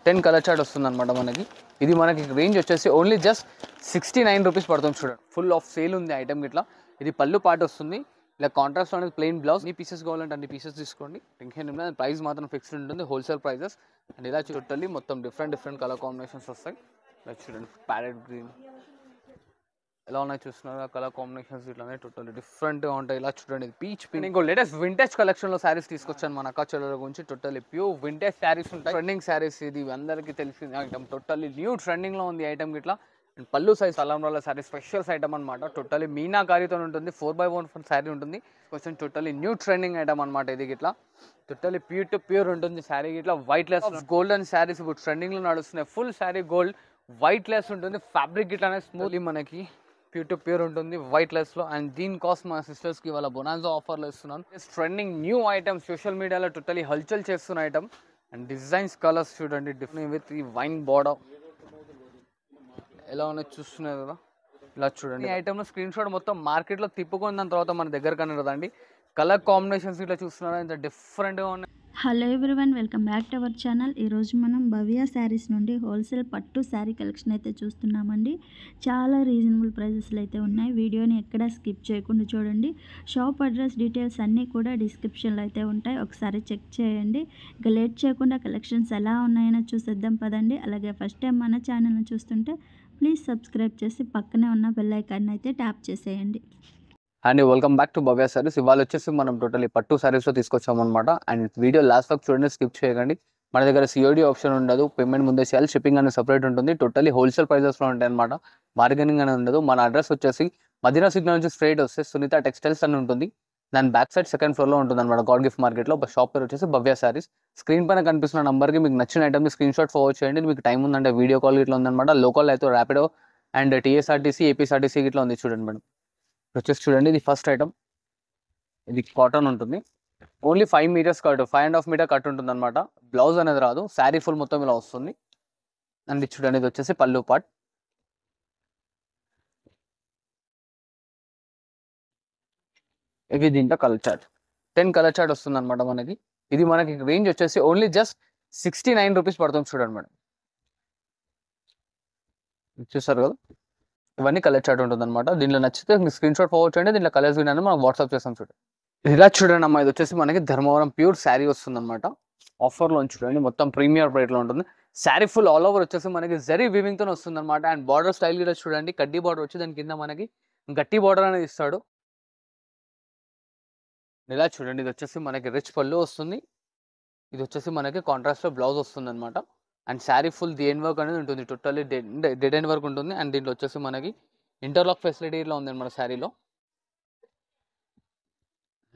10 colour chart వస్తుంది అనమాట మనకి. ఇది మనకి రేంజ్ వచ్చేసి ఓన్లీ జస్ట్ 69 రూపీస్ పడుతుంది. చూడండి ఫుల్ ఆఫ్ సేల్ ఉంది ఐటమ్ ఇట్లా. ఇది పళ్ళు పార్ట్ వస్తుంది, ఇలా కాంట్రాస్ట్ అనేది ప్లెయిన్ బ్లౌజ్. ఈ పీసెస్ కావాలంటే అన్ని పీసెస్ తీసుకోండి, టెన్షన్ లేదు. ప్రైస్ మాత్రం ఫిక్స్డ్ ఉంటుంది, హోల్సేల్ ప్రైజెస్. అండ్ ఇలా చుట్టాలి మొత్తం డిఫరెంట్ కలర్ కాంబినేషన్స్ వస్తాయి. ఇలా చూడండి ప్యారెట్ గ్రీన్ ఎలా ఉన్నాయి చూస్తున్నారు, ఆ కలర్ కాంబినేషన్స్ ఇట్లానే టోటల్ డిఫరెంట్గా ఉంటాయి. ఇలా చూడండి పీచ్ పింక్. ఇంకో లేటెస్ట్ వింటేజ్ కలెక్షన్లో శారీస్ తీసుకొచ్చాను మన అక్క చెల్లెల గురించి. టోటల్లీ ప్యూర్ వింటేజ్ శారీస్ ఉంటాయి, ట్రెండింగ్ శారీస్. ఇది అందరికీ తెలిసిన ఐటమ్, టోటల్లీ న్యూ ట్రెండింగ్లో ఉంది ఐటమ్ ఇట్లా. అండ్ పళ్ళు సైజ్ తలంబ్రాల శారీ స్పెషల్స్ ఐటమ్ అనమాట. టోటల్లీ మీనాకారితో ఉంటుంది, 4x1 శారీ ఉంటుంది. కొంచెం టోటల్లీ న్యూ ట్రెండింగ్ ఐటమ్ అనమాట ఇది ఇట్లా. టోటల్లీ ప్యూర్ టు ప్యూర్ ఉంటుంది శారీ ఇట్లా. వైట్ లెస్ గోల్డెన్ శారీస్ ఇప్పుడు ట్రెండింగ్లో నడుస్తున్నాయి. Full sari gold white less ఉంటుంది, ఫ్యాబ్రిక్ ఇట్లానే స్మూత్లీ మనకి ప్యూర్ టు ప్యూర్ ఉంటుంది వైట్ లెస్ లో. అండ్ దీని కాస్ట్ మా సిస్టర్స్ కి వాళ్ళ బొనాన్జా ఆఫర్లో ఇస్తున్నాను. ట్రెండింగ్ న్యూ ఐటమ్, సోషల్ మీడియాలో టోటలీ హల్చల్ చేస్తున్న ఐటమ్. అండ్ డిజైన్స్ కలర్స్ చూడండి డిఫరెంట్ విత్ ఈ వైన్ బోర్డర్ ఎలా ఉన్నాయి చూస్తున్నారు కదా. ఇలా చూడండి ఈ ఐటమ్ లో స్క్రీన్ షాట్ మొత్తం మార్కెట్ లో తిప్పుకున్న దాని తర్వాత మన దగ్గర కనదండి. కలర్ కాంబినేషన్స్ ఇట్లా చూస్తున్నారా ఇంత డిఫరెంట్ గా ఉన్నాయి. Hello everyone, welcome back to our channel. ఈరోజు మనం భవ్య శారీస్ నుండి హోల్సేల్ పట్టు శారీ కలెక్షన్ అయితే చూస్తున్నామండి. చాలా రీజనబుల్ ప్రైజెస్లో అయితే ఉన్నాయి. వీడియోని ఎక్కడ స్కిప్ చేయకుండా చూడండి. షాప్ అడ్రస్ డీటెయిల్స్ అన్నీ కూడా డిస్క్రిప్షన్లో అయితే ఉంటాయి, ఒకసారి చెక్ చేయండి. ఇక లేట్ చేయకుండా కలెక్షన్స్ ఎలా ఉన్నాయో చూసేద్దాం పదండి. అలాగే ఫస్ట్ టైం మన ఛానల్ని చూస్తుంటే ప్లీజ్ సబ్స్క్రైబ్ చేసి పక్కనే ఉన్న బెల్ ఐకాన్ అయితే ట్యాప్ చేసేయండి. అండ్ వెల్కమ్ బ్యాక్ టు భవ్య సారీస్. ఇవాళ వచ్చేసి మనం టోటలీ పట్టు సారీస్లో తీసుకొచ్చాం అనమాట. అండ్ వీడియో లాస్ట్ వరకు చూడండి, స్కిప్ చేయకండి. మన దగ్గర సిఓడి ఆప్షన్ ఉండదు, పేమెంట్ ముందే చేయాలి, షిప్పింగ్ అనేది సపరేట్ ఉంటుంది. టోటలీ హోల్సేల్ ప్రైజెస్లో ఉంటాయి అనమాట, బార్గెనింగ్ అనేది ఉండదు. మన అడ్రస్ వచ్చేసి మదీనా సిగ్నల్ నుంచి స్ట్రైట్ వస్తే సునీత టెక్స్టైల్స్ అని ఉంటుంది, దాని బ్యాక్ సైడ్ సెకండ్ ఫ్లోర్లో ఉంటుంది అనమాట, గాడ్ గిఫ్ట్ మార్కెట్లో. షాప్ పేరు వచ్చేసి భవ్య సారీస్. స్క్రీన్ పైన కనిపిస్తున్న నంబర్కి మీకు నచ్చిన ఐటమ్ని స్క్రీన్ షాట్ ఫార్వర్డ్ చేయండి. మీకు టైం ఉందంటే వీడియో కాల్ ఇట్లా ఉందన్నమాట. లోకల్ అయితే ర్యాపిడో అండ్ టీఎస్ఆర్టీసీ, ఏపీఎస్ఆర్టీసీ ఇట్లా ఉంది చూడండి మేడం. వచ్చేసి చూడండి ఇది ఫస్ట్ ఐటమ్, ఇది కాటన్ ఉంటుంది. Only 5 metres cut, 5.5 metre cut ఉంటుంది అనమాట. బ్లౌజ్ అనేది రాదు, శారీ ఫుల్ మొత్తం ఇలా వస్తుంది. అండ్ ఇది చూడండి ఇది వచ్చేసి పళ్ళు పార్ట్. ఇది దీంట్లో కలర్ చార్ట్ 10 కలర్ చార్ట్ వస్తుంది అనమాట మనకి. ఇది మనకి రేంజ్ వచ్చేసి ఓన్లీ జస్ట్ 69 రూపీస్ పడుతుంది. చూడండి మేడం, చూస్తారు కదా, ఇవన్నీ కలర్ చార్ట్ ఉంటుంది అనమాట. దీనిలో నచ్చితే స్క్రీన్ షాట్ ఫార్వర్డ్ చేయండి, దీంట్లో కలర్స్ విన్నాను మనం వాట్సాప్ చేస్తాం. చూడండి ఇలా చూడండి అమ్మా, ఇది వచ్చేసి మనకి ధర్మవరం ప్యూర్ శారీ వస్తుంది అనమాట. ఆఫర్లో చూడండి మొత్తం ప్రీమియర్ రేట్లో ఉంటుంది. శారీ ఫుల్ ఆల్ ఓవర్ వచ్చేసి మనకి జరీ వీవింగ్తో వస్తుంది అనమాట. అండ్ బార్డర్ స్టైల్ కూడా చూడండి, కడ్డీ బార్డర్ వచ్చి దాని కింద మనకి గట్టి బార్డర్ అనేది ఇస్తాడు. ఇలా చూడండి ఇది వచ్చేసి మనకి రిచ్ పళ్ళు వస్తుంది. ఇది వచ్చేసి మనకి కాంట్రాస్ట్లో బ్లౌజ్ వస్తుంది అనమాట. And sari full then work అనేది ఉంటుంది, టోటల్లీ డెడ్ ఎండ్ వర్క్ ఉంటుంది. అండ్ దీంట్లో వచ్చేసి మనకి ఇంటర్లాక్ ఫెసిలిటీలో ఉంది అనమాట శారీలో.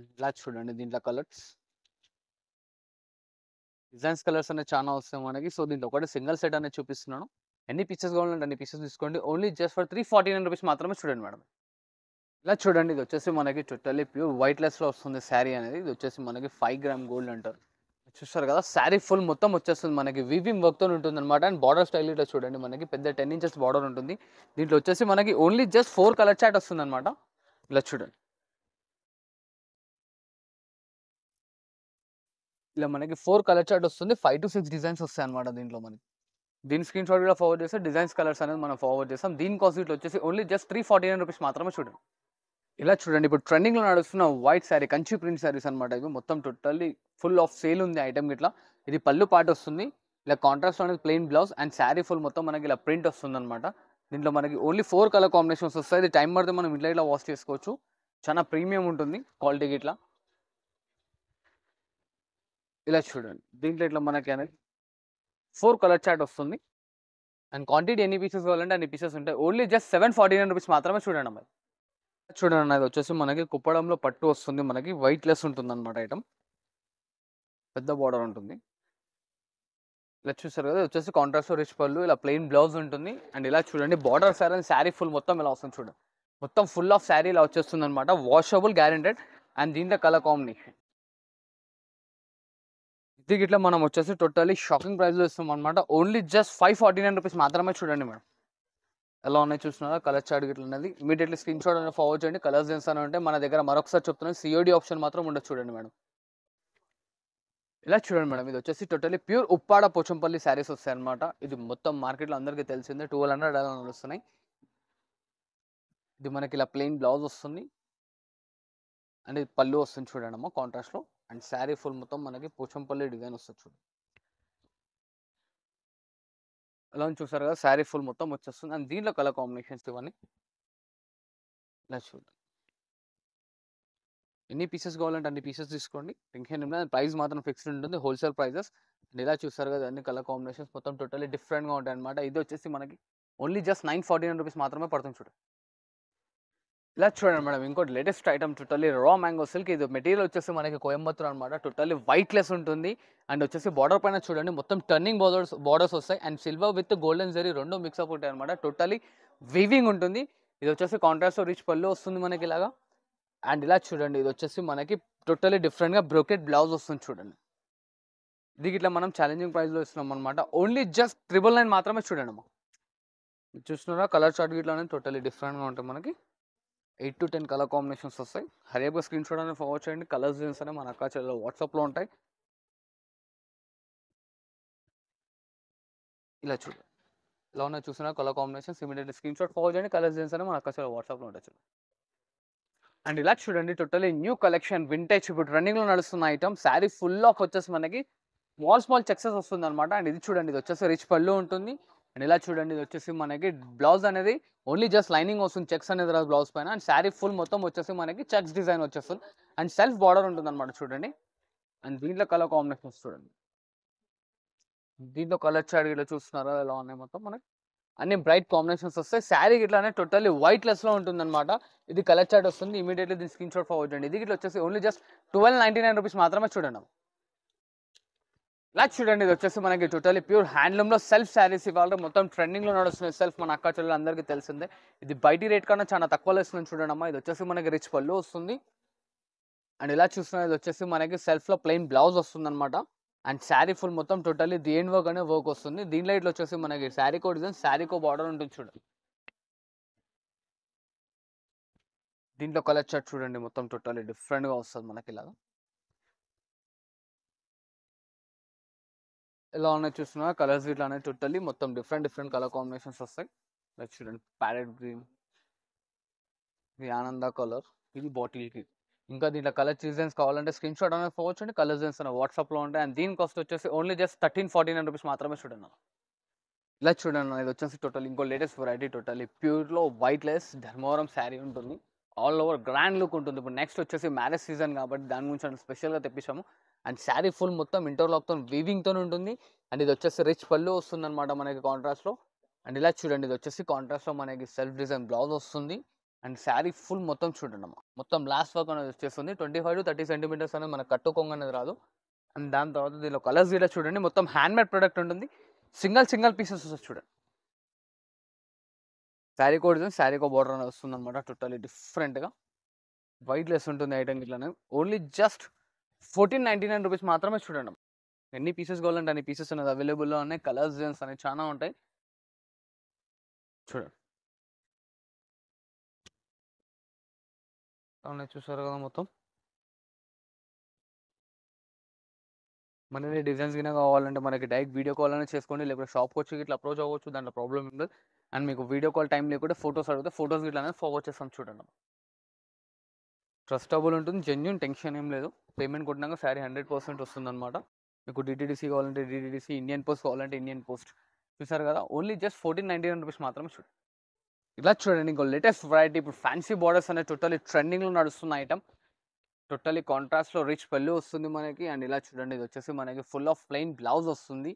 ఇలా చూడండి దీంట్లో కలర్స్, డిజైన్స్ కలర్స్ అనేది చాలా వస్తాయి మనకి. సో దీంట్లో ఒకటి సింగిల్ సెట్ అనేది చూపిస్తున్నాను. ఎన్ని పీసెస్ కావాలంటే అన్ని పీసెస్ తీసుకోండి. ఓన్లీ జస్ట్ ఫర్ 349 రూపీస్ మాత్రమే. చూడండి మేడం, ఇలా చూడండి ఇది వచ్చేసి మనకి టోటల్లీ ప్యూర్ వైట్ లెస్లో వస్తుంది శారీ అనేది. ఇది వచ్చేసి మనకి 5 గ్రామ్ గోల్డ్ అంటారు, చూస్తారు కదా. శారీ ఫుల్ మొత్తం వచ్చేస్తుంది మనకి వీవింగ్ వర్క్తో ఉంటుంది అనమాట. అండ్ బార్డర్ స్టైల్ ఇట్లా చూడండి మనకి పెద్ద 10 ఇంచెస్ బార్డర్ ఉంటుంది. దీంట్లో వచ్చేసి మనకి ఓన్లీ జస్ట్ 4 కలర్ చార్ట్ వస్తుంది అనమాట. ఇలా చూడండి, ఇలా మనకి 4 కలర్ చార్ట్ వస్తుంది. 5 to 6 డిజైన్స్ వస్తాయి అనమాట దీంట్లో మనకి. దీని స్క్రీన్ షాట్ కూడా ఫార్వర్డ్ చేస్తే డిజైన్స్ కలర్స్ అనేది మనం ఫార్వర్డ్ చేస్తాం. దీని కాస్ట్ ఇట్లా వచ్చేసి ఓన్లీ జస్ట్ 349 రూపీస్ మాత్రమే. చూడండి ఇలా చూడండి, ఇప్పుడు ట్రెండింగ్లో నడుస్తున్న వైట్ శారీ, కంచి ప్రింట్ శారీస్ అనమాట. ఇవి మొత్తం టోటల్లీ ఫుల్ ఆఫ్ సేల్ ఉంది ఐటమ్ ఇట్లా. ఇది పళ్ళు పార్ట్ వస్తుంది, ఇలా కాంట్రాస్ట్ అనేది plain blouse. And sari full మొత్తం మనకి ఇలా ప్రింట్ వస్తుంది అనమాట. దీంట్లో మనకి ఓన్లీ 4 కలర్ కాంబినేషన్స్ వస్తాయి. ఇది టైం పడితే మనం ఇట్లా వాష్ చేసుకోవచ్చు, చాలా ప్రీమియం ఉంటుంది క్వాలిటీకి ఇట్లా. ఇలా చూడండి దీంట్లో ఇట్లా మనకి అనేది 4 కలర్ చార్ట్ వస్తుంది. అండ్ క్వాంటిటీ ఎన్ని పీసెస్ కావాలంటే అన్ని పీసెస్ ఉంటాయి. ఓన్లీ జస్ట్ 749 రూపీస్ మాత్రమే. చూడండి అమ్మాయి, చూడండి అన్నది వచ్చేసి మనకి కుప్పడంలో పట్టు వస్తుంది మనకి, వైట్ లెస్ ఉంటుంది అనమాట ఐటమ్, పెద్ద బార్డర్ ఉంటుంది. ఇలా చూస్తారు కదా, వచ్చేసి కాంట్రాస్ట్ రిచ్ పళ్ళు, ఇలా ప్లెయిన్ బ్లౌజ్ ఉంటుంది. అండ్ ఇలా చూడండి బార్డర్ శారీ ఫుల్ మొత్తం ఇలా వస్తుంది. చూడండి మొత్తం ఫుల్ ఆఫ్ శారీ ఇలా వచ్చేస్తుంది అనమాట, వాషబుల్ గ్యారెంటెడ్. అండ్ దీంట్లో కలర్ కాంబినేషన్ ఇది ఇట్లా మనం వచ్చేసి టోటల్లీ షాకింగ్ ప్రైస్లో ఇస్తాం అనమాట. ఓన్లీ జస్ట్ 549 రూపీస్ మాత్రమే. చూడండి మేడం ఎలా ఉన్నాయి చూస్తున్నారా, కలర్ చార్ట్ గిట్ల ఉన్నది. ఇమీడియట్లీ స్క్రీన్ షాట్ అనేది ఫార్వర్డ్ చేయండి. కలర్స్ చేస్తాను అంటే మన దగ్గర మరొకసారి చెప్తున్నాను, సిఓడి ఆప్షన్ మాత్రం ఉండదు. చూడండి మేడం, ఇలా చూడండి మేడం, ఇది వచ్చేసి టోటల్లీ ప్యూర్ ఉప్పాడ పోచంపల్లి శారీస్ వస్తాయి అనమాట. ఇది మొత్తం మార్కెట్లో అందరికీ తెలిసిందే, 1200 అలా నడుస్తున్నాయి. ఇది మనకి ఇలా ప్లెయిన్ బ్లౌజ్ వస్తుంది అండ్ ఇది పళ్ళు వస్తుంది చూడండి అమ్మ కాంట్రాస్ట్లో. అండ్ శారీ ఫుల్ మొత్తం మనకి పోచంపల్లి డిజైన్ వస్తుంది చూడండి. ఇలా చూసారు కదా, శారీ ఫుల్ మొత్తం వచ్చేస్తుంది. అండ్ దీంట్లో కలర్ కాంబినేషన్స్ ఇవన్నీ ఇలా చూడండి. ఎన్ని పీసెస్ కావాలంటే అన్ని పీసెస్ తీసుకోండి, టెన్షన్ ఏం లేదు. ప్రైస్ మాత్రం ఫిక్స్డ్ ఉంటుంది, హోల్సేల్ ప్రైజెస్. అండ్ ఇలా చూస్తారు కదా, అన్ని కలర్ కాంబినేషన్స్ మొత్తం టోటల్లీ డిఫరెంట్గా ఉంటాయి అనమాట. ఇది వచ్చేసి మనకి ఓన్లీ జస్ట్ 949 రూపీస్ మాత్రమే పడుతుంది చూడండి. ఇలా చూడండి మేడం, ఇంకోటి latest item totally raw mango silk. ఇది మెటీరియల్ వచ్చేసి మనకి కోయంబత్తూర్ అనమాట. టోటల్లీ వైట్ లెస్ ఉంటుంది. అండ్ వచ్చేసి బార్డర్ పైన చూడండి మొత్తం టర్నింగ్ బార్డర్స్ వస్తాయి. And silver with golden zari రెండు మిక్స్అప్ ఉంటాయి అనమాట. టోటల్లీ వీవింగ్ ఉంటుంది. ఇది వచ్చేసి కాంట్రాస్ట్ రిచ్ పళ్ళు వస్తుంది మనకి ఇలాగా. అండ్ ఇలా చూడండి, ఇది వచ్చేసి మనకి టోటల్లీ డిఫరెంట్గా బ్రోకెట్ బ్లౌజ్ వస్తుంది చూడండి. ఇది ఇట్లా మనం ఛాలెంజింగ్ ప్రైస్లో ఇస్తున్నాం అనమాట. ఓన్లీ జస్ట్ 999 మాత్రమే చూడండి అమ్మా. చూస్తున్నారా, కలర్ చార్ట్ గిట్లా అనేది టోటల్లీ డిఫరెంట్గా ఉంటాయి మనకి. 8 to 10 కలర్ కాంబినేషన్స్ వస్తాయి. హరియప్గా స్క్రీన్ షాట్ అనేది ఫార్వర్డ్ చేయండి. కలర్స్ డిజైన్స్ అనేవి మన అక్క చెల్లెలు వాట్సాప్లో ఉంటాయి. ఇలా చూడండి, ఇలా ఉన్నాయి చూసిన colour combinations immediately screen shot forward చేయండి. కలర్స్ డిజైన్స్ అనేవి మన అక్క చెల్లెలు వాట్సాప్లో ఉంటాయి చూడండి. అండ్ ఇలా చూడండి, టోటల్లీ న్యూ కలెక్షన్ వింటేజ్ ఇప్పుడు రన్నింగ్లో నడుస్తున్న ఐటమ్. శారీ ఫుల్ ఆఫ్ వచ్చేసి మనకి స్మాల్ చెక్సెస్ వస్తుంది అనమాట. అండ్ ఇది చూడండి, ఇది వచ్చేసి రిచ్ పళ్ళు ఉంటుంది. అండ్ ఇలా చూడండి, ఇది వచ్చేసి మనకి బ్లౌజ్ అనేది ఓన్లీ జస్ట్ లైనింగ్ వస్తుంది, చెక్స్ అనేది రాదు బ్లౌజ్ పైన. అండ్ శారీ ఫుల్ మొత్తం వచ్చేసి మనకి చెక్స్ డిజైన్ వచ్చేస్తుంది. అండ్ సెల్ఫ్ బార్డర్ ఉంటుంది అనమాట చూడండి. అండ్ దీంట్లో కలర్ కాంబినేషన్స్ చూడండి. దీంట్లో కలర్ చార్ట్ ఇట్లా చూస్తున్నారా ఎలా ఉన్నాయి మొత్తం మనకి అన్ని బ్రైట్ కాంబినేషన్స్ వస్తాయి. శారీ ఇట్లానే టోటల్లీ వైట్ లెస్ లో ఉంటుంది అనమాట. ఇది కలర్ చార్ట్ వస్తుంది. ఇమీడియట్లీ దీని స్క్రీన్ షాట్ ఫార్వర్డ్ చేయండి. ఇది ఇట్లా వచ్చేసి ఓన్లీ జస్ట్ 1299 రూపీస్ మాత్రమే చూడండి. ఇలా చూడండి, ఇది వచ్చేసి మనకి టోటల్లీ ప్యూర్ హ్యాండ్లూమ్ లో సెల్ఫ్ శారీస్. ఇవాళ మొత్తం ట్రెండింగ్ లో నడుస్తుంది సెల్ఫ్. మన అక్క చెల్లెలు అందరికీ తెలిసిందే. ఇది బయటి రేట్ కన్నా చాలా తక్కువలో ఇస్తుంది చూడండి అమ్మా. ఇది వచ్చేసి మనకి రిచ్ పళ్ళు వస్తుంది. అండ్ ఇలా చూస్తున్నా, ఇది వచ్చేసి మనకి సెల్ఫ్ లో ప్లెయిన్ బ్లౌజ్ వస్తుంది అనమాట. అండ్ శారీ ఫుల్ మొత్తం టోటల్లీ దేని వర్క్ అనే వర్క్ వస్తుంది. దీనిలో ఇట్లా వచ్చేసి మనకి శారీకో డిజైన్, శారీకో బార్డర్ ఉంటుంది చూడండి. దీంట్లో కలర్ చార్ట్ చూడండి, మొత్తం టోటల్లీ డిఫరెంట్ గా వస్తుంది మనకి ఇలాగా. ఎలా ఉన్నాయి చూస్తున్నా, కలర్స్ ఇట్లా అనేది టోటల్లీ మొత్తం డిఫరెంట్ కలర్ కాంబినేషన్స్ వస్తాయి. లైక్ చూడండి, ప్యారెట్ గ్రీన్, ఇది ఆనంద కలర్, ఇది బాటిల్ గ్రీన్. ఇంకా దీంట్లో కలర్ డిజైన్స్ కావాలంటే స్క్రీన్ షాట్ అనేది ఫోన్ చేయండి. కలర్ డిజైన్స్ అనేవి వాట్సాప్లో ఉంటాయి. అండ్ దీని కాస్ట్ వచ్చేసి ఓన్లీ జస్ట్ 1349 రూపీస్ మాత్రమే చూడండి. ఇలా చూడండి, ఇది వచ్చేసి టోటల్ ఇంకో లేటెస్ట్ వెరైటీ. టోటల్లీ ప్యూర్లో వైట్ లెస్ ధర్మవరం శారీ ఉంటుంది. ఆల్ ఓవర్ గ్రాండ్ లుక్ ఉంటుంది. ఇప్పుడు నెక్స్ట్ వచ్చేసి మ్యారేజ్ సీజన్ కాబట్టి దాని గురించి స్పెషల్గా తెప్పించాము. అండ్ శారీ ఫుల్ మొత్తం ఇంటర్లాక్తో వీవింగ్తో ఉంటుంది. అండ్ ఇది వచ్చేసి రిచ్ పళ్ళు వస్తుంది అనమాట మనకి కాంట్రాస్ట్లో. అండ్ ఇలా చూడండి, ఇది వచ్చేసి కాంట్రాస్ట్లో మనకి సెల్ఫ్ డిజైన్ బ్లౌజ్ వస్తుంది. అండ్ శారీ ఫుల్ మొత్తం చూడండి అమ్మా, మొత్తం లాస్ట్ వర్క్ అనేది వచ్చేస్తుంది. 25 to 30 సెంటీమీటర్స్ అనేది మనకు కట్టుకోంగ అనేది రాదు. అండ్ దాని తర్వాత దీనిలో కలర్స్ కూడా చూడండి, మొత్తం హ్యాండ్మేడ్ ప్రొడక్ట్ ఉంటుంది. సింగిల్ పీసెస్ వస్తుంది చూడండి. శారీ కోడ్ శారీ కో బార్డర్ అనేది వస్తుంది అనమాట. టోటల్లీ డిఫరెంట్గా వైట్ లెస్ ఉంటుంది ఐటమ్ ఇట్లానే. ఓన్లీ జస్ట్ 1499 రూపీస్ మాత్రమే చూడండి. ఎన్ని పీసెస్ కావాలంటే అన్ని పీసెస్ అనేది అవైలబుల్లో ఉన్నాయి. కలర్స్ డిజైన్స్ అనేవి చాలా ఉంటాయి చూడండి. అవునా, చూసారు కదా మొత్తం. మనకి డిజైన్స్ కింద కావాలంటే మనకి డైరెక్ట్ వీడియో కాల్ అనేది చేసుకోండి, లేకపోతే షాప్కి వచ్చి ఇట్లా అప్రోచ్ అవ్వచ్చు. దాంట్లో ప్రాబ్లమ్ ఉండదు. అండ్ మీకు వీడియో కాల్ టైం లేకుంటే ఫోటోస్ అడిగితే ఫోటోస్ ఇట్లా అనేది ఫార్వర్డ్ చేస్తాం చూడండి. ట్రస్టబుల్ ఉంటుంది, జెన్యూన్, టెన్షన్ ఏం లేదు. పేమెంట్ కొట్టినాక శారీ 100% వస్తుంది అనమాట. మీకు డిటీడీసీ కావాలంటే డిటీడీసీ, ఇండియన్ పోస్ట్ కావాలంటే ఇండియన్ పోస్ట్. చూసారు కదా, ఓన్లీ జస్ట్ 1499 రూపీస్ మాత్రమే చూడండి. ఇలా చూడండి, ఇంకో లేటెస్ట్ వెరైటీ. ఇప్పుడు ఫ్యాన్సీ బార్డర్స్ అనేది టోటల్లీ ట్రెండింగ్లో నడుస్తున్న ఐటమ్. టోటల్లీ కాంట్రాస్ట్లో రిచ్ పళ్ళు వస్తుంది మనకి. అండ్ ఇలా చూడండి, ఇది వచ్చేసి మనకి ఫుల్ ఆఫ్ ప్లెయిన్ బ్లౌజ్ వస్తుంది.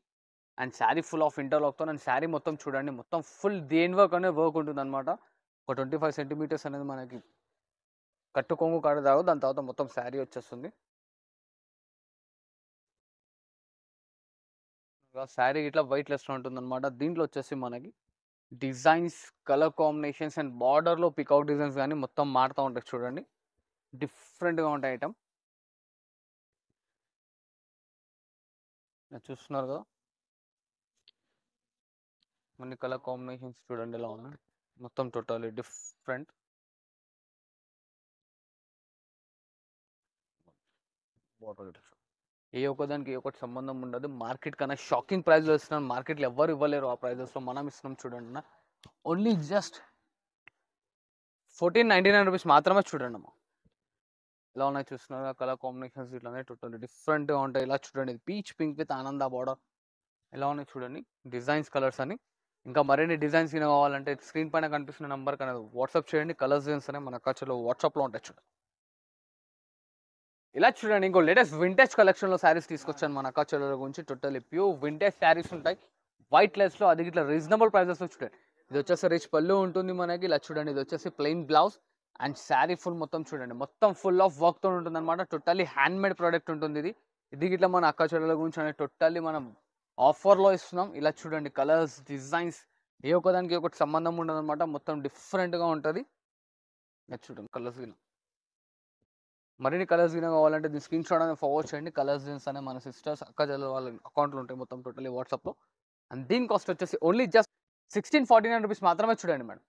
అండ్ శారీ ఫుల్ ఆఫ్ ఇంటర్లాక్తో. అండ్ శారీ మొత్తం చూడండి, మొత్తం ఫుల్ దేని వర్క్ అనేది వర్క్ ఉంటుంది అనమాట. ఒక 25 సెంటీమీటర్స్ అనేది మనకి కట్టు కొంగు కాడ దాగు. దాని తర్వాత మొత్తం శారీ వచ్చేస్తుంది. శారీ ఇట్లా వైట్ లెస్లో ఉంటుంది అనమాట. దీంట్లో వచ్చేసి మనకి డిజైన్స్, కలర్ కాంబినేషన్స్ అండ్ బార్డర్లో పికౌట్ డిజైన్స్ కానీ మొత్తం మారుతూ ఉంటాయి చూడండి. డిఫరెంట్గా ఉంటాయి ఐటమ్. చూస్తున్నారు కదా, అన్ని కలర్ కాంబినేషన్స్ చూడండి ఎలా ఉన్నాయి. మొత్తం టోటల్లీ డిఫరెంట్. బార్డర్ ఏ ఒక్కదానికి ఏ ఒక్కటి సంబంధం ఉండదు. మార్కెట్ కన్నా షాకింగ్ ప్రైస్లో ఇస్తున్నాం. మార్కెట్లో ఎవ్వరు ఇవ్వలేరు ఆ ప్రైజెస్లో, మనం ఇస్తున్నాం చూడండి అన్న. ఓన్లీ జస్ట్ 1499 రూపీస్ మాత్రమే చూడండి అమ్మ. ఎలా ఉన్నాయి చూస్తున్నారు, కలర్ కాంబినేషన్స్ ఇట్లానే టోటల్ డిఫరెంట్గా ఉంటాయి. ఇలా చూడండి, ఇది పీచ్ పింక్ విత్ ఆనంద బార్డర్. ఎలా ఉన్నాయి చూడండి డిజైన్స్, కలర్స్ అని. ఇంకా మరిన్ని డిజైన్స్ కావాలంటే స్క్రీన్ పైన కనిపిస్తున్న నెంబర్కి అనేది వాట్సాప్ చేయండి. కలర్స్ డిజైన్స్ అనేవి మన అక్కచలో వాట్సాప్లో ఉంటాయి చూడండి. ఇలా చూడండి, ఇంకో లేటెస్ట్ వింటేజ్ కలెక్షన్లో శారీస్ తీసుకొచ్చాను మన అక్కచలో గురించి. టోటల్లీ ప్యూర్ వింటేజ్ శారీస్ ఉంటాయి వైట్ లెస్లో, అది ఇట్లా రీజనబుల్ ప్రైజెస్లో చూడండి. ఇది వచ్చేసి రిచ్ పళ్ళు ఉంటుంది మనకి. ఇలా చూడండి, ఇది వచ్చేసి plain blouse and sari full మొత్తం చూడండి, మొత్తం ఫుల్ ఆఫ్ వర్క్తో ఉంటుంది అనమాట. టోటల్లీ హ్యాండ్ మేడ్ ప్రోడక్ట్ ఉంటుంది ఇది. ఇది ఇట్లా మన అక్కచలో గురించి అనేది టోటల్లీ మనం ఆఫర్లో ఇస్తున్నాం. ఇలా చూడండి, కలర్స్ డిజైన్స్ ఏ ఒక్కదానికి ఒకటి సంబంధం ఉండదు అనమాట, మొత్తం డిఫరెంట్గా ఉంటుంది. ఇలా చూడండి కలర్స్ గిన, మరిన్ని కలర్స్ గిన కావాలంటే దీని స్క్రీన్ షాట్ అనేది ఫార్వర్డ్ చేయండి. కలర్స్ డిజైన్స్ అనే మన సిస్టర్స్ అక్కజల వాళ్ళ అకౌంట్లు ఉంటాయి మొత్తం టోటల్లీ వాట్సాప్లో. అండ్ దీని కాస్ట్ వచ్చేసి ఓన్లీ జస్ట్ 1649 రూపీస్ మాత్రమే చూడండి మేడం.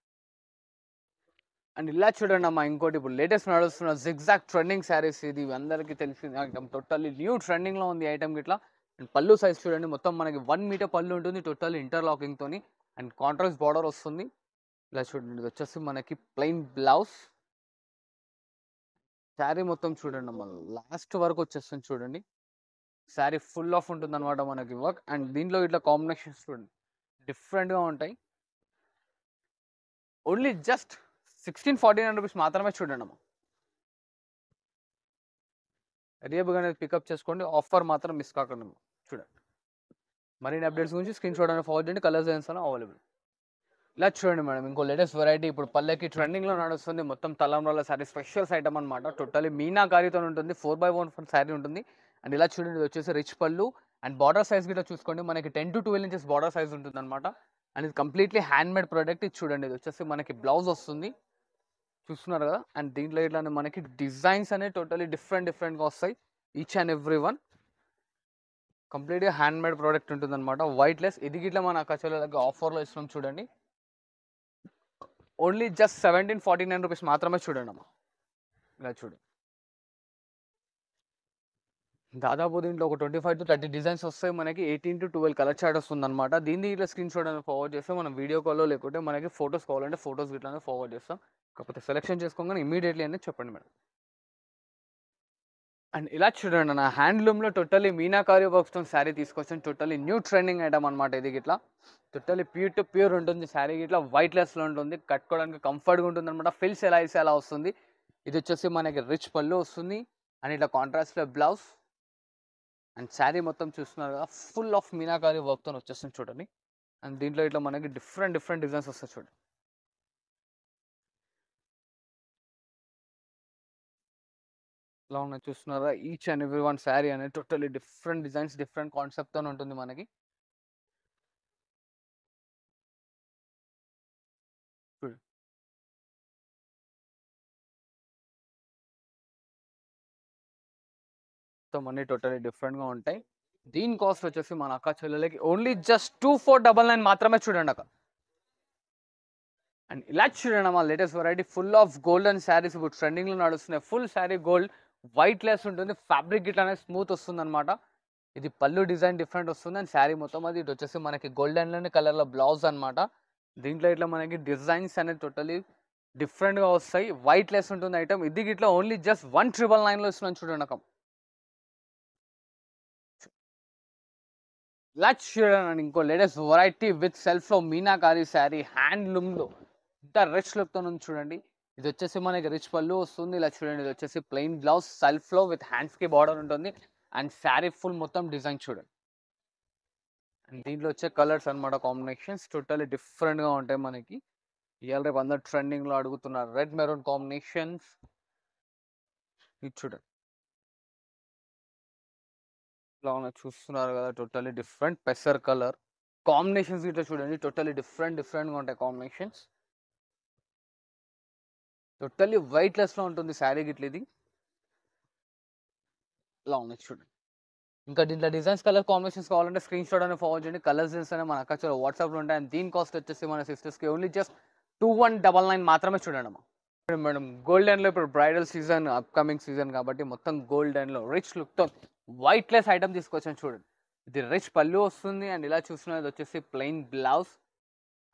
అండ్ ఇలా చూడండి అమ్మా, ఇంకోటి ఇప్పుడు లేటెస్ట్ నడుస్తున్న జిగ్జాగ్ ట్రెండింగ్ శారీస్. ఇది అందరికీ తెలిసింది ఐటమ్, టోటల్లీ న్యూ ట్రెండింగ్లో ఉంది ఐటమ్ ఇట్లా. అండ్ పళ్ళు సైజ్ చూడండి, మొత్తం మనకి 1 మీటర్ పళ్ళు ఉంటుంది టోటల్ ఇంటర్లాకింగ్ తోని. అండ్ కాంట్రాస్ట్ బార్డర్ వస్తుంది. ఇలా చూడండి, ఇది వచ్చేసి మనకి ప్లెయిన్ బ్లౌజ్. శారీ మొత్తం చూడండి అమ్మ, లాస్ట్ వరకు వచ్చేస్తుంది చూడండి. శారీ ఫుల్ ఆఫ్ ఉంటుంది అనమాట మనకి వర్క్. అండ్ దీంట్లో ఇట్లా కాంబినేషన్స్ చూడండి డిఫరెంట్గా ఉంటాయి. ఓన్లీ జస్ట్ 1649 రూపీస్ మాత్రమే చూడండి అమ్మ. రేపుగా పికప్ చేసుకోండి, ఆఫర్ మాత్రం మిస్ కాకండి చూడండి. మరిన్ని అప్డేట్స్ గురించి స్క్రీన్ షాట్ అనేది ఫార్వర్డ్ చేయండి. కలర్స్ డిజైన్స్ అనేవి అవైలబుల్. ఇలా చూడండి మేడం, ఇంకో లేటెస్ట్ వెరైటీ ఇప్పుడు పల్లెకి ట్రెండింగ్లో నడుస్తుంది. మొత్తం తలంబ్రాల శారీ స్పెషల్స్ ఐటమ్ అనమాట. టోటల్లీ మీనాకారితో ఉంటుంది, 4x1 శారీ ఉంటుంది. అండ్ ఇలా చూడండి, ఇది వచ్చేసి రిచ్ పళ్ళు అండ్ బార్డర్ సైజ్ గిట్లా చూసుకోండి, మనకి 10 to 12 ఇంచెస్ బార్డర్ సైజ్ ఉంటుంది అనమాట. అండ్ ఇది కంప్లీట్లీ హ్యాండ్ మేడ్ ప్రోడక్ట్. ఇది చూడండి, ఇది వచ్చేసి మనకి బ్లౌజ్ వస్తుంది చూస్తున్నారు కదా. అండ్ దీంట్లో ఇట్లానే మనకి డిజైన్స్ అనేవి టోటలీ డిఫరెంట్గా వస్తాయి. ఈచ్ అండ్ ఎవ్రీ వన్ కంప్లీట్గా హ్యాండ్ మేడ్ ప్రోడక్ట్ ఉంటుంది అనమాట, వైట్ లెస్. ఇది గిట్లా మన అక్కచలకి ఆఫర్లో ఇస్తున్నాం చూడండి. ఓన్లీ జస్ట్ 1749 రూపీస్ మాత్రమే చూడండి అమ్మా. ఇలా చూడండి, దాదాపు దీంట్లో ఒక 25 to 30 డిజైన్స్ వస్తాయి మనకి. 18 to 12 కలర్ చార్ట్ వస్తుంది అనమాట. దీన్ని ఇట్లా స్క్రీన్ షాట్ అనేది ఫార్వర్డ్ చేస్తే మనం వీడియో కాల్లో లేకుంటే మనకి ఫొటోస్ కావాలంటే ఫొటోస్ ఇట్లానే ఫార్వర్డ్ చేస్తాం. కాకపోతే సెలెక్షన్ చేసుకోగానే ఇమీడియట్లీ అనేది చెప్పండి మేడం. అండ్ ఇలా చూడండి, నా హ్యాండ్లూమ్లో టోటల్లీ మీనాకారి వర్క్స్తో శారీ తీసుకొచ్చాను. టోటల్లీ న్యూ ట్రెండింగ్ ఐటమ్ అనమాట ఇది గిట్లా. టోటల్లీ ప్యూర్ టు ప్యూర్ ఉంటుంది శారీ గిట్లా, వైట్ లెస్లో ఉంటుంది. కట్టుకోవడానికి కంఫర్ట్గా ఉంటుంది అనమాట. ఫిల్స్ ఎలా ఇస్తే అలా వస్తుంది. ఇది వచ్చేసి మనకి రిచ్ పళ్ళు వస్తుంది అండ్ ఇట్లా కాంట్రాస్ట్లో బ్లౌజ్. అండ్ శారీ మొత్తం చూస్తున్నారు కదా, ఫుల్ ఆఫ్ మీనాకారి వర్క్తో వచ్చేస్తుంది చూడండి. అండ్ దీంట్లో ఇట్లా మనకి డిఫరెంట్ డిజైన్స్ వస్తాయి చూడండి. ఇలా ఉన్నాయి చూస్తున్నారా, each and every one sari అనేది టోటల్లీ డిఫరెంట్ డిజైన్స్, డిఫరెంట్ కాన్సెప్ట్తో ఉంటుంది మనకి. చూడండి, మొత్తం అన్ని టోటల్లీ డిఫరెంట్గా ఉంటాయి. దీని కాస్ట్ వచ్చేసి మన అక్క చెల్లెలకి ఓన్లీ జస్ట్ 2499 మాత్రమే చూడండి అక్క. అండ్ ఇలా చూడండి మా latest variety full of golden saris ఇప్పుడు ట్రెండింగ్లో నడుస్తున్నాయి. Full sari gold, white less ఉంటుంది. ఫ్యాబ్రిక్ ఇట్లానే స్మూత్ వస్తుంది అనమాట. ఇది పళ్ళు డిజైన్ డిఫరెంట్ వస్తుంది. అండ్ శారీ మొత్తం అది ఇటు వచ్చేసి మనకి గోల్డెన్ కలర్లో బ్లౌజ్ అనమాట. దీంట్లో ఇట్లా మనకి డిజైన్స్ అనేది టోటలీ డిఫరెంట్గా వస్తాయి. వైట్ లెస్ ఉంటుంది ఐటమ్. ఇది ఇట్లా ఓన్లీ జస్ట్ 1999లో ఇస్తున్నాను చూడండి అక్క. ఇలా చూడండి, ఇంకో లేటెస్ట్ వెరైటీ విత్ సెల్ఫ్లో మీనాకారి శారీ హ్యాండ్లూమ్లో ఇంత రిచ్ లుక్తో ఉంది చూడండి. ఇది వచ్చేసి మనకి రిచ్ పళ్ళు వస్తుంది. ఇలా చూడండి, ఇది వచ్చేసి ప్లెయిన్ బ్లౌజ్ సెల్ఫ్లో విత్ హ్యాండ్స్కి బార్డర్ ఉంటుంది. అండ్ శారీ ఫుల్ మొత్తం డిజైన్ చూడండి. అండ్ దీంట్లో వచ్చే కలర్స్ అనమాట కాంబినేషన్స్ టోటల్లీ డిఫరెంట్గా ఉంటాయి మనకి. ఇవాళ రేపు అందరు ట్రెండింగ్లో అడుగుతున్నారు రెడ్ మెరూన్ కాంబినేషన్స్. ఇది చూడండి, ఇలా చూస్తున్నారు కదా, టోటల్లీ డిఫరెంట్ పెసర్ కలర్ కాంబినేషన్స్ ఇట్లా చూడండి, టోటల్లీ డిఫరెంట్గా ఉంటాయి కాంబినేషన్స్. టోటల్లీ వైట్ లెస్లో ఉంటుంది శారీ గిట్ల. ఇది ఇలా ఉంది చూడండి. ఇంకా దీంట్లో డిజైన్స్ కలర్ కాంబినేషన్స్ కావాలంటే స్క్రీన్ షాట్ అనేది ఫార్వర్డ్ చేయండి. కలర్స్ డిజైన్స్ అనే మన అక్క వాట్సాప్లో ఉంటాయి. అండ్ దీని కాస్ట్ వచ్చేసి మన సిస్టర్స్కి ఓన్లీ జస్ట్ 2199 మాత్రమే చూడండి అమ్మా. మేడం గోల్డెన్లో ఇప్పుడు బ్రైడల్ సీజన్ అప్కమింగ్ సీజన్ కాబట్టి మొత్తం గోల్డెన్లో రిచ్ లుక్తో వైట్ లెస్ ఐటమ్ తీసుకొచ్చాను చూడండి. ఇది రిచ్ పళ్ళు వస్తుంది అండ్ ఇలా చూస్తున్నది వచ్చేసి plain blouse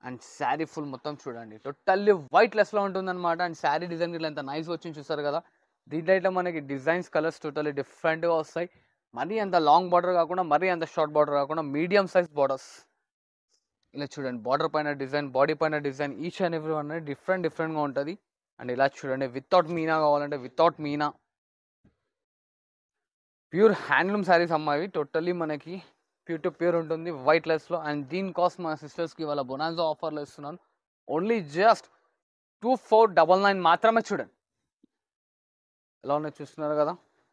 and sari full మొత్తం చూడండి టోటల్లీ వైట్ లెస్లో ఉంటుందన్నమాట. అండ్ శారీ డిజైన్ ఇట్లా ఎంత నైస్ వచ్చింది చూస్తారు కదా. దీంట్లో ఇట్లా మనకి డిజైన్స్ కలర్స్ టోటల్లీ డిఫరెంట్గా వస్తాయి. మరీ అంత లాంగ్ బార్డర్ కాకుండా మరీ అంత షార్ట్ బార్డర్ కాకుండా మీడియం సైజ్ బార్డర్స్ ఇలా చూడండి. బార్డర్ పైన డిజైన్, బాడీ పైన design, each and every one అనేది డిఫరెంట్గా ఉంటుంది. అండ్ ఇలా చూడండి వితౌట్ మీనా కావాలంటే without Meena pure handloom saris అమ్మాయి టోటల్లీ మనకి ప్యూర్ టు ప్యూర్ ఉంటుంది వైట్ లెస్లో. అండ్ దీని కాస్ట్ మా సిస్టర్స్కి వాళ్ళ బొనాన్జా ఆఫర్లో ఇస్తున్నాను. ఓన్లీ జస్ట్ 2499 మాత్రమే. చూడండి ఎలా ఉన్నాయి చూస్తున్నారు కదా,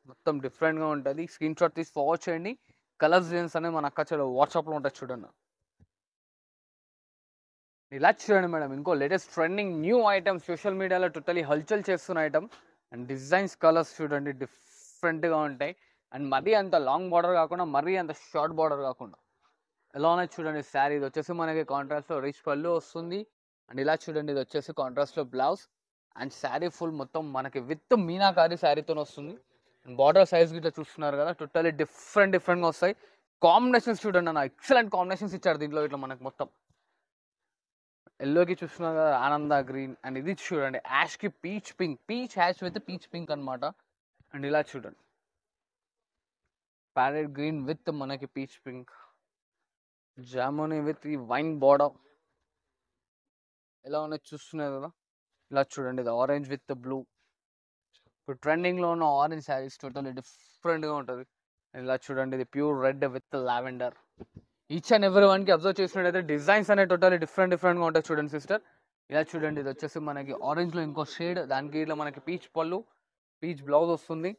మొత్తం డిఫరెంట్గా ఉంటుంది. స్క్రీన్ షాట్ తీసి ఫార్వర్డ్ చేయండి. కలర్స్ డిజైన్స్ అనేవి మన అక్క చెల్లెలు వాట్సాప్లో ఉంటాయి చూడండి. ఇలా చూడండి మేడం, ఇంకో latest trending new item social మీడియాలో టోటలీ హల్చల్ చేస్తున్న ఐటమ్. అండ్ డిజైన్స్ కలర్స్ చూడండి డిఫరెంట్గా ఉంటాయి. అండ్ మరీ అంత లాంగ్ బార్డర్ కాకుండా మరీ అంత షార్ట్ బార్డర్ కాకుండా ఎలా ఉన్నాయి చూడండి. శారీ ఇది వచ్చేసి మనకి కాంట్రాస్ట్లో రిచ్ పళ్ళు వస్తుంది. అండ్ ఇలా చూడండి ఇది వచ్చేసి కాంట్రాస్ట్లో బ్లౌజ్ అండ్ శారీ ఫుల్ మొత్తం మనకి విత్ మీనాకారి శారీతో వస్తుంది. అండ్ బార్డర్ సైజ్ గిట్లా చూస్తున్నారు కదా టోటలీ డిఫరెంట్గా వస్తాయి. కాంబినేషన్స్ చూడండి అన్న, ఎక్సలెంట్ కాంబినేషన్స్ ఇచ్చారు దీంట్లో. ఇట్లా మనకి మొత్తం ఎల్లోకి చూస్తున్నారు కదా ఆనంద గ్రీన్. అండ్ ఇది చూడండి యాష్కి peach pink, peach ash with peach pink అనమాట. అండ్ ఇలా చూడండి ప్యారెట్ గ్రీన్ విత్ మనకి పీచ్ పింక్, జాముని విత్ ఈ వైన్ బార్డర్ ఎలా ఉన్నాయి చూస్తున్నారు కదా. ఇలా చూడండి ఇది ఆరెంజ్ విత్ బ్లూ. ఇప్పుడు ట్రెండింగ్లో ఉన్న ఆరెంజ్ శారీస్ టోటల్లీ డిఫరెంట్గా ఉంటుంది. ఇలా చూడండి ఇది pure red with lavender. Each and every వన్కి అబ్జర్వ్ చేసినట్టయితే డిజైన్స్ అనేవి టోటల్లీ డిఫరెంట్గా ఉంటాయి చూడండి సిస్టర్. ఇలా చూడండి ఇది వచ్చేసి మనకి ఆరెంజ్లో ఇంకో షేడ్, దానికి ఇట్లా మనకి పీచ్ పళ్ళు, పీచ్ బ్లౌజ్ వస్తుంది.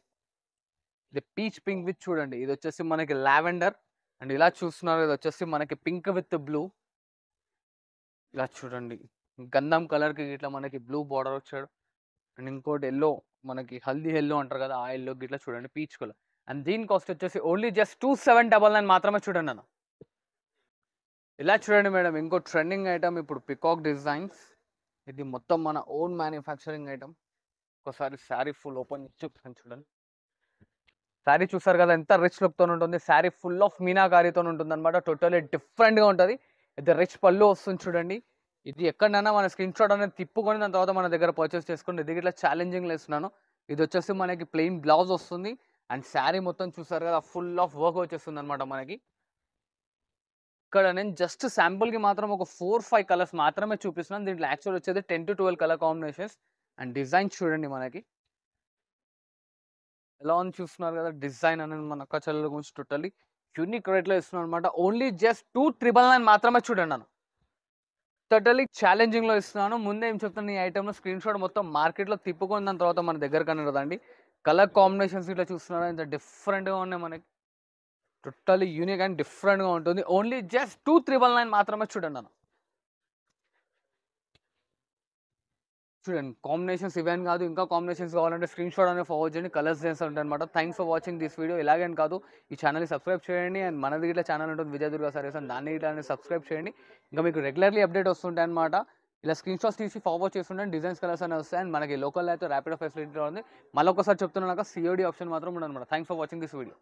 ఇది పీచ్ పింక్ విత్ చూడండి ఇది వచ్చేసి మనకి లావెండర్. అండ్ ఇలా చూస్తున్నారు ఇది వచ్చేసి మనకి పింక్ విత్ బ్లూ. ఇలా చూడండి గంధం కలర్కి ఇట్లా మనకి బ్లూ బార్డర్ వచ్చాడు. అండ్ ఇంకోటి ఎల్లో, మనకి హల్దీ ఎల్లో అంటారు కదా ఆ ఎల్లోకి ఇట్లా చూడండి పీచ్ కలర్. అండ్ దీని కాస్ట్ వచ్చేసి ఓన్లీ జస్ట్ 2799 మాత్రమే. చూడండి అన్న ఇలా చూడండి మేడం, ఇంకో ట్రెండింగ్ ఐటమ్ ఇప్పుడు పికాక్ డిజైన్స్. ఇది మొత్తం మన ఓన్ మ్యానుఫ్యాక్చరింగ్ ఐటమ్. ఒకసారి శారీ ఫుల్ ఓపెన్ చూపిస్తాను చూడండి. శారీ చూసారు కదా ఎంత రిచ్ లుక్తో ఉంటుంది. శారీ ఫుల్ ఆఫ్ మీనాకారితో ఉంటుంది అనమాట. టోటల్లీ డిఫరెంట్గా ఉంటుంది. ఇది రిచ్ పళ్ళు వస్తుంది చూడండి. ఇది ఎక్కడైనా మన స్క్రీన్ షాట్ అనేది తిప్పుకొని దాని తర్వాత మన దగ్గర పర్చేస్ చేసుకుని ఇది ఇట్లా ఛాలెంజింగ్లో ఇస్తున్నాను. ఇది వచ్చేసి మనకి ప్లెయిన్ బ్లౌజ్ వస్తుంది. అండ్ శారీ మొత్తం చూసారు కదా ఫుల్ ఆఫ్ వర్క్ వచ్చేస్తుంది అనమాట మనకి. ఇక్కడ నేను జస్ట్ శాంపుల్కి మాత్రం ఒక 4-5 కలర్స్ మాత్రమే చూపిస్తున్నాను. దీంట్లో యాక్చువల్ వచ్చేది 10 to 12 colour combinations. And design చూడండి మనకి ఎలా ఉంది చూస్తున్నారు కదా. డిజైన్ అనేది మన అక్క చెల్లెల గురించి టోటల్లీ యూనిక్ రేట్లో ఇస్తున్నాను అనమాట. ఓన్లీ జస్ట్ 2999 మాత్రమే. చూడండి అన్న టోటల్లీ ఛాలెంజింగ్లో ఇస్తున్నాను. ముందే ఏం చెప్తాను, ఈ ఐటమ్లో స్క్రీన్ షాట్ మొత్తం మార్కెట్లో తిప్పుకొని దాని తర్వాత మన దగ్గర కనదండి. కలర్ కాంబినేషన్స్ ఇట్లా చూస్తున్నారా ఇంత డిఫరెంట్గా ఉన్నాయి మనకి. టోటల్లీ యూనిక్ అండ్ డిఫరెంట్గా ఉంటుంది. ఓన్లీ జస్ట్ 2399 మాత్రమే. చూడండి అన్న చూడండి కాంబినేషన్స్ ఇవేం కాదు, ఇంకా కాంబినేషన్స్ కావాలంటే స్క్రీన్ షాట్ అనేది ఫార్వర్డ్ చేయండి. కలర్స్ చేస్తూ ఉంటాయి అనమాట. Thanks for watching this video. ఇలాగేం కాదు ఈ ఛానల్ని సబ్స్క్రైబ్ చేయండి. అండ్ మనది ఇట్లా ఛానల్ ఉంటుంది విజయదుర్గ సారీస్ అని, దాన్ని ఇట్లా సబ్స్క్రైబ్ చేయండి. ఇంకా మీకు రెగ్యులర్లీ అప్డేట్ వస్తుంటాయి అనమాట. ఇలా స్క్రీన్ షాట్స్ తీసి ఫార్వర్డ్ చేస్తుంటే డిజైన్స్ కలర్స్ అనేవి వస్తాయి. అండ్ మనకి లోకల్ అయితే ర్యాపిడో ఫెసిలిటీ ఉంది. మళ్ళీ ఒకసారి చెప్తున్నాక COD ఆప్షన్ మాత్రం ఉండదు అనమాట. Thanks for watching this video.